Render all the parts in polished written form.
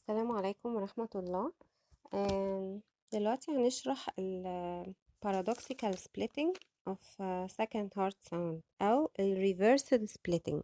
السلام عليكم ورحمة الله. آم، دلوقتي هنشرح ال paradoxical splitting of second heart sound أو ال reversed splitting.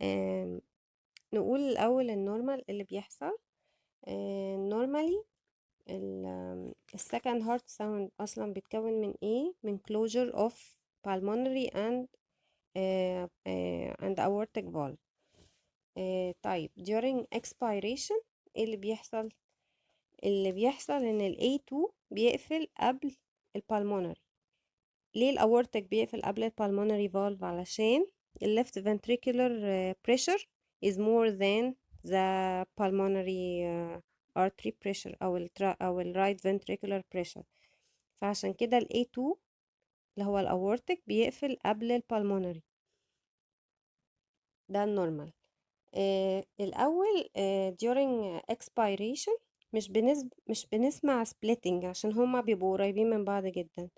آم، نقول الأول النورمال اللي بيحصل. normally ال second heart sound أصلا بيتكون من إيه؟ من closure of pulmonary and aortic valve. طيب during expiration إيه اللي بيحصل؟ اللي بيحصل ان ال A2 بيقفل قبل البالمونري. ليه الاورتك بيقفل قبل البالمونري فالف؟ علشان ال left ventricular pressure is more than the pulmonary artery pressure او ال right ventricular pressure. فعشان كده ال A2 اللي هو الاورتك بيقفل قبل البالمونري. ده النورمال. الأول during expiration مش بنسمع splitting عشان هما بيبقوا قريبين من بعض جدا،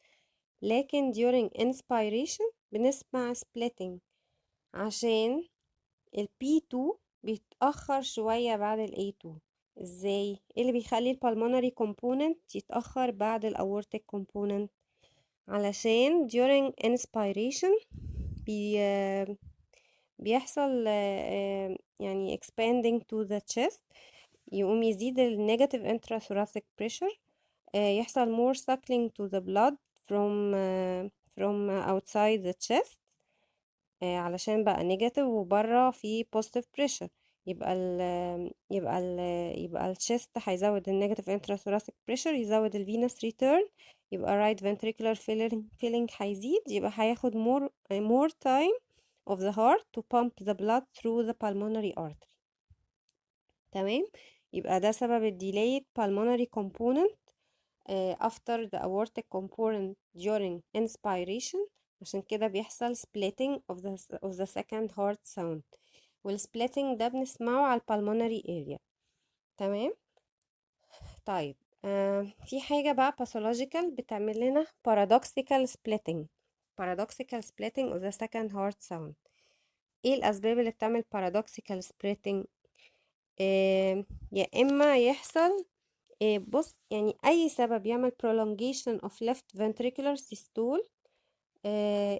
لكن during inspiration بنسمع splitting عشان ال P2 بيتأخر شوية بعد ال A2. ازاي؟ ايه اللي بيخلي ال pulmonary component يتأخر بعد ال aortic component؟ علشان during inspiration بي بيحصل يعني expanding to the chest، يقوم يزيد ال negative intrathoracic pressure. يحصل more suckling to the blood from outside the chest، علشان بقى negative وبره في positive pressure. يبقى ال chest هيزود ال negative intrathoracic pressure، يزود ال venous return، يبقى right ventricular filling هيزيد، يبقى هياخد more time of the heart to pump the blood through the pulmonary artery. تمام. يبقى ده سبب ال delayed pulmonary component after the aortic component during inspiration. عشان كده بيحصل splitting of the second heart sound، والsplitting ده بنسمعه على pulmonary area. تمام. طيب في حاجة بقى pathological بتعمل لنا paradoxical splitting of the second heart sound. ايه الاسباب اللي بتعمل paradoxical splitting؟ يا اما يحصل بص، يعني اي سبب يعمل prolongation of left ventricular systole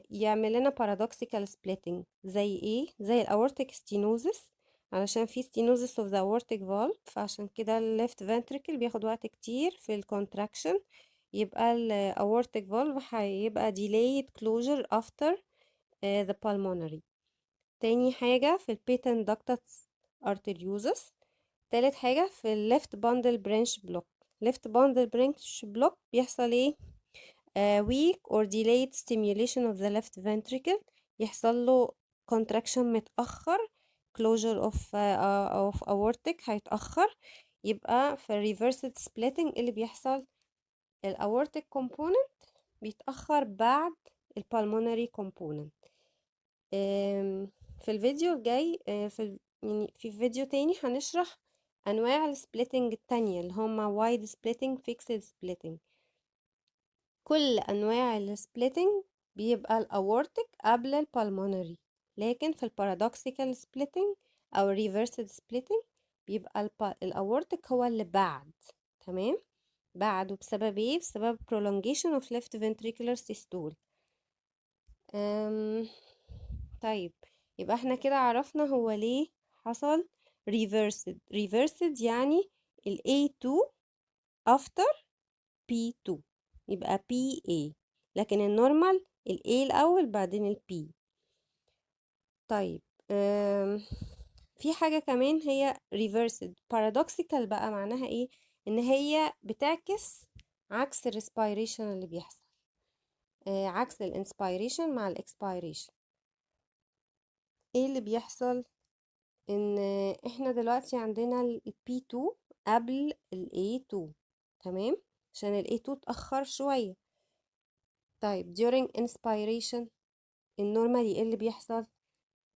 يعمل لنا paradoxical splitting. زي ايه؟ زي aortic stenosis، علشان في stenosis of the aortic valve، فعشان كده ال left ventricle بياخد وقت كتير في ال contraction، يبقى ال aortic valve هيبقى delayed closure after the pulmonary. تاني حاجة في ال patent ductus arteriosus. تالت حاجة في ال left bundle branch block. left bundle branch block بيحصل ايه؟ weak or delayed stimulation of the left ventricle، يحصل له contraction متأخر، closure of aortic هيتأخر. يبقى في reversed splitting اللي بيحصل ال aortic component بيتأخر بعد ال pulmonary component. في الفيديو الجاي يعني في فيديو تاني هنشرح انواع السبليتنج التانية اللي هما wide splitting fixed splitting. كل انواع السبليتنج بيبقى الاورتيك قبل البالمونري، لكن في البارادوكسيكال سبليتنج او ريفرسد سبليتنج بيبقى الاورتيك هو اللي بعد. تمام. بعده بسبب ايه؟ بسبب prolongation of left ventricular systole. طيب، يبقى احنا كده عرفنا هو ليه حصل reversed يعني ال A2 after P2 يبقى PA، لكن النورمال ال A الأول بعدين ال P. طيب في حاجة كمان هي reversed paradoxical، بقى معناها ايه؟ ان هي بتعكس عكس ال respiration اللي بيحصل، عكس ال inspiration مع ال expiration. ايه اللي بيحصل؟ ان احنا دلوقتي عندنا ال P2 قبل ال A2. تمام، عشان ال A2 اتأخر شوية. طيب during inspiration النورمالي ايه اللي بيحصل؟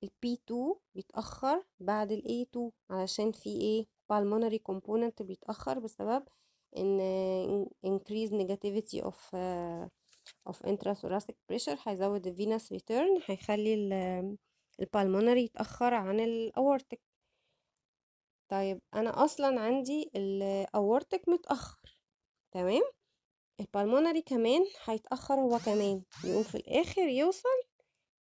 ال P2 بيتأخر بعد ال A2 علشان في ايه؟ pulmonary component بيتأخر بسبب ان increase negativity of intrathoracic pressure هيزود ال venous return، هيخلي ال pulmonary يتأخر عن ال aortic. طيب انا اصلا عندي الاورتك متأخر، تمام، البالمونري كمان هيتأخر هو كمان، يقوم في الاخر يوصل،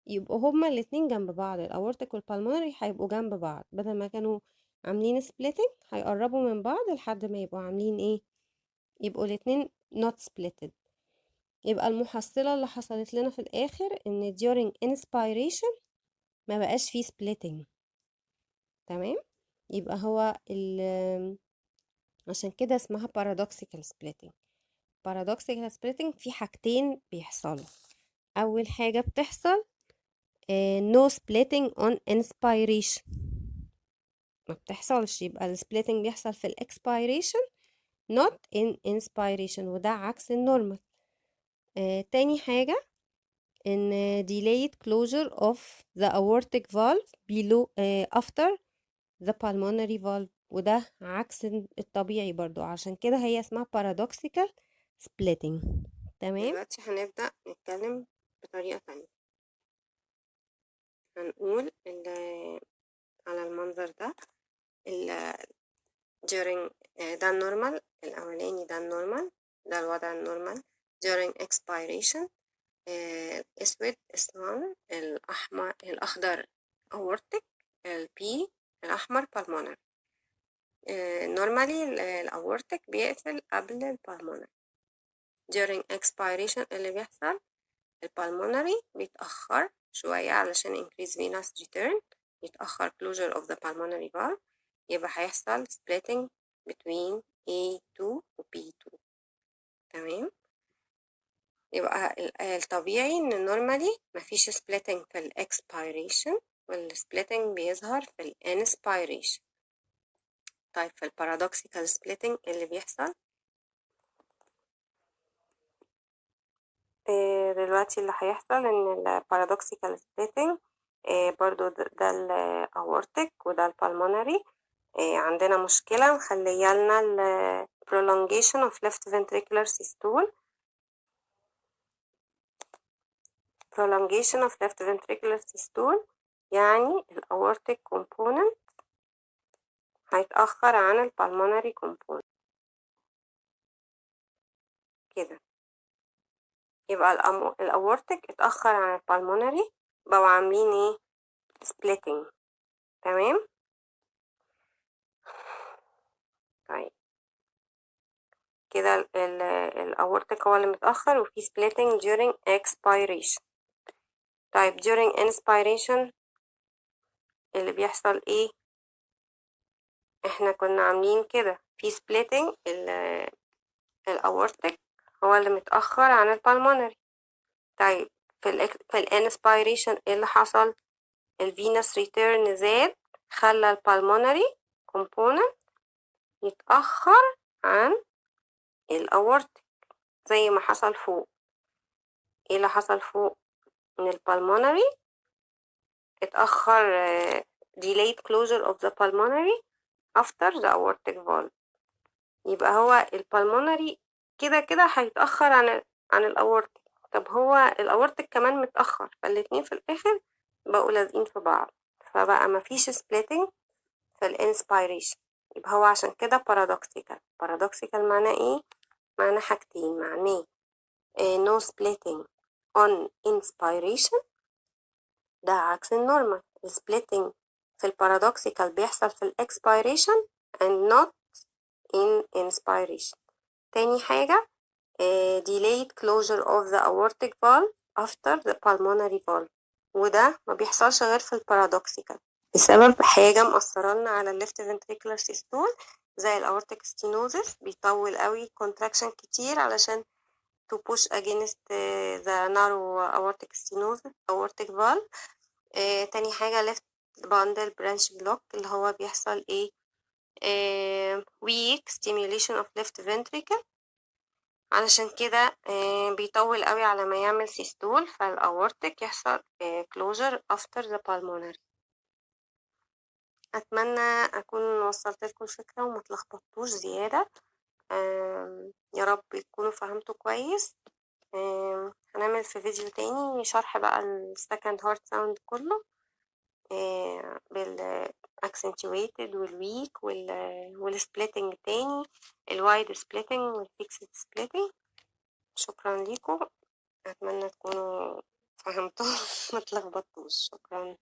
يبقوا هما الاتنين جنب بعض، الاورتك والبالمونري هيبقوا جنب بعض، بدل ما كانوا عاملين سبليتنج هيقربوا من بعض لحد ما يبقوا عاملين ايه، يبقوا الاتنين not splitted. يبقى المحصلة اللي حصلت لنا في الآخر إن during inspiration ما بقاش فيه splitting، تمام. يبقى هو عشان كده اسمها paradoxical splitting. paradoxical splitting في حاجتين بيحصلوا. أول حاجة بتحصل no splitting on inspiration، ما بتحصلش، يبقى ال splitting بيحصل في ال expiration not in inspiration، وده عكس النورمال. تاني حاجة in delayed closure of the aortic valve below after the pulmonary valve، وده عكس الطبيعي برضو، عشان كده هي اسمها paradoxical splitting. تمام. دلوقتي هنبدأ نتكلم بطريقة تانية. هنقول على المنظر ده during ده النورمال الأولاني، ده النورمال، ده الوضع النورمال during expiration. الأسود اسمه الأحمر، الأخضر aortic، البي الأحمر pulmonary. normally الأورتك بيقفل قبل البالمونري. during expiration اللي بيحصل البالمونري بيتأخر شوية علشان increase venous return، يتأخر closure of the pulmonary valve، يبقى هيحصل splitting between A2 و B2. تمام. يبقى الطبيعي ان normally مفيش splitting في ال expiration، وال splitting بيظهر في ال inspiration. طيب في ال paradoxical splitting اللي بيحصل دلوقتي اللي هيحصل ان ال paradoxical splitting برضو ده ال aortic وده ال pulmonary. عندنا مشكلة مخليالنا ال prolongation of left ventricular systole. prolongation of left ventricular systole يعني ال aortic component هيتأخر عن ال pulmonary component كده. يبقى ال aortic اتأخر عن ال pulmonary، بقوا عاملين ايه splitting. تمام. طيب كده الأورتك هو اللي متأخر وفي splitting during expiration. طيب during inspiration اللي بيحصل ايه، احنا كنا عاملين كده في splitting الأورتك هو اللي متأخر عن البالمونري. طيب في الانسبيريشن ايه اللي حصل، الفينوس ريتيرن زاد، خلى البالمونري كومبوننت يتأخر عن الأورتك زي ما حصل فوق. ايه اللي حصل فوق، ان البالمونري اتأخر delayed closure of the pulmonary after the aortic valve. يبقى هو البالمونري كده كده هيتأخر عن الأورتك. طب هو الأورتك كمان متأخر، فالاتنين في الآخر بقوا لازقين في بعض، فبقى مفيش splitting في الانسبيريشن. يبقى هو عشان كده paradoxical. paradoxical معناه ايه، معناه حاجتين، معناه no splitting on inspiration، ده عكس النورمال. السبليتنج في البارادوكسيكال بيحصل في الاكسبيريشن and not in inspiration. تاني حاجة delayed closure of the aortic valve after the pulmonary valve، وده ما بيحصلش غير في البارادوكسيكال بسبب حاجة مأثرة لنا على الليفت ventricular systole زي الاورتيك stenosis، بيطول قوي contraction كتير علشان to push against the narrow aortic stenosis aortic valve. تاني حاجة left bundle branch block اللي هو بيحصل ايه weak stimulation of left ventricle، علشان كده بيطول قوي على ما يعمل سيستول، فالأورتك يحصل closure after the pulmonary. أتمنى أكون وصلت لكم الفكرة وما تلخبطوش زيادة. يا رب تكونوا فهمتوا كويس. هنعمل في فيديو تاني شرح بقى ال second heart sound كله بالأكسنت accentuated والweak والsplitting تاني، الwide splitting والfixed splitting. شكرا ليكم، أتمنى تكونوا فهمتوا ما تلخبطوش. شكرا.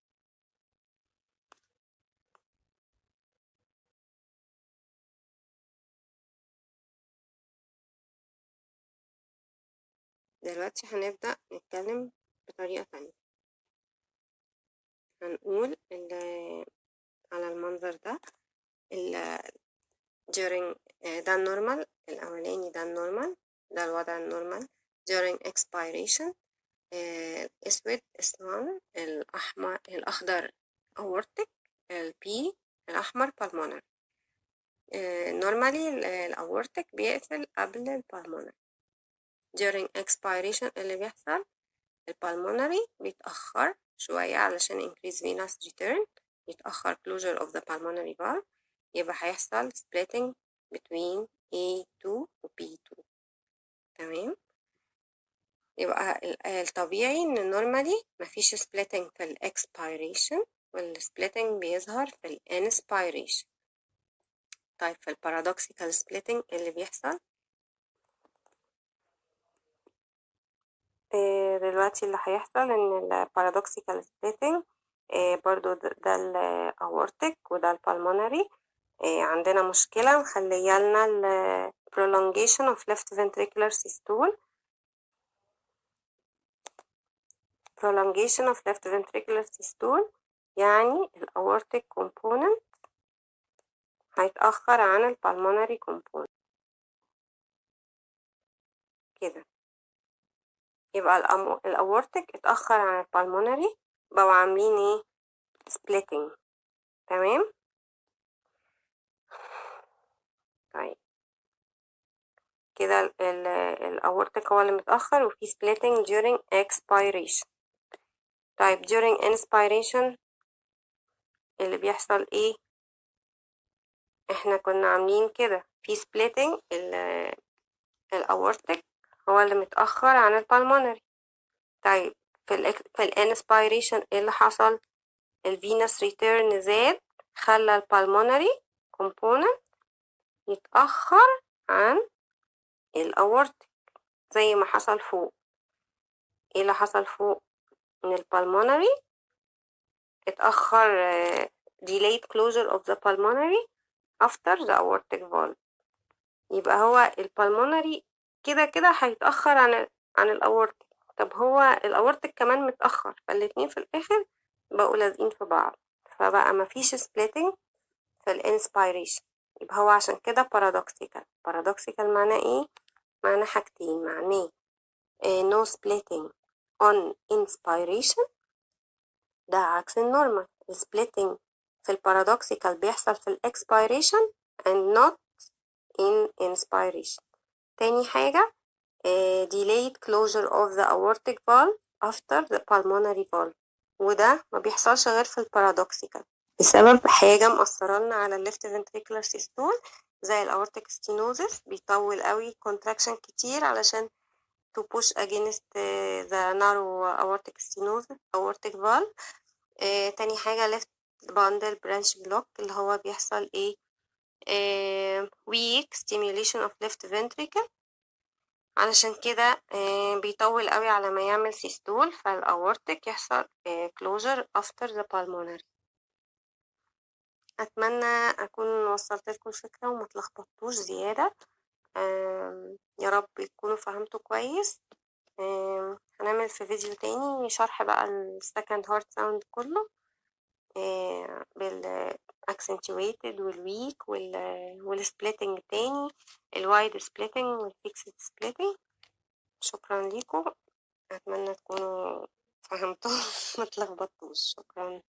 دلوقتي هنبدأ نتكلم بطريقة تانية. هنقول على المنظر ده during ده النورمال الأولاني، ده النورمال، ده الوضع النورمال during expiration. الأسود اسمه الأحمر، الأخضر aortic، البي الأحمر pulmonary. normally الأورتك بيقفل قبل البالمونري. during expiration اللي بيحصل البالمونري بيتأخر شوية علشان increase venous return، يتأخر closure of the pulmonary valve، يبقى هيحصل splitting between A2 و B2. تمام. يبقى الطبيعي ان normally مفيش splitting في ال expiration، والsplitting بيظهر في ال inspiration. طيب في البارادوكسيكال splitting اللي بيحصل دلوقتي اللي هيحصل ان البارادوكسيكال splitting برضو ده الاورتيك وده البالمونري. عندنا مشكلة مخليالنا ال prolongation of left ventricular systole. prolongation of left ventricular systole يعني الاورتيك component هيتأخر عن البالمونري component كده. يبقى الاورتيك اتأخر عن البالمونري، بقوا عاملين ايه؟ splitting. تمام. طيب كده الاورتيك هو اللي متأخر وفي splitting during expiration. طيب during inspiration اللي بيحصل ايه؟ احنا كنا عاملين كده في splitting الاورتيك هو اللي متأخر عن البالمونري. طيب في الانسبيريشن ايه اللي حصل؟ الفينوس ريتيرن زاد، خلى البالمونري كومبوننت يتأخر عن الاورتيك زي ما حصل فوق. ايه اللي حصل فوق؟ ان البالمونري اتأخر delayed closure of the pulmonary after the aortic valve. يبقى هو البالمونري كده كده هيتأخر عن الأورتيك. طب هو الأورتيك كمان متأخر، فالاتنين في الآخر بقوا لازقين في بعض، فبقى مفيش splitting في الانسبيريشن. يبقى هو عشان كده paradoxical. paradoxical معناه ايه؟ معناه حاجتين، معناه no splitting on inspiration، ده عكس النورمال. splitting في البارادوكسيكال بيحصل في الاكسبيريشن and not in inspiration. تاني حاجة delayed closure of the aortic valve after the pulmonary valve، وده ما بيحصلش غير في البارادوكسيكال بسبب حاجة مأثرة لنا على الليفت ventricular systole زي الاورتيك stenosis، بيطول قوي contraction كتير علشان to push against the narrow aortic stenosis aortic valve. تاني حاجة left bundle branch block اللي هو بيحصل ايه؟ weak stimulation of left ventricle، علشان كده بيطول قوي على ما يعمل سيستول، فالأورتك يحصل closure after the pulmonary. أتمنى أكون وصلت لكم الفكرة وما تلخبطوش زيادة. يا رب تكونوا فهمتوا كويس. هنعمل في فيديو تاني شرح بقى السكند هارت ساوند كله بال accentuated والweak والsplitting تاني، الوايد splitting والfixed splitting. شكرا لكم، أتمنى تكونوا فهمتوا ما تلخبطوش. شكرا.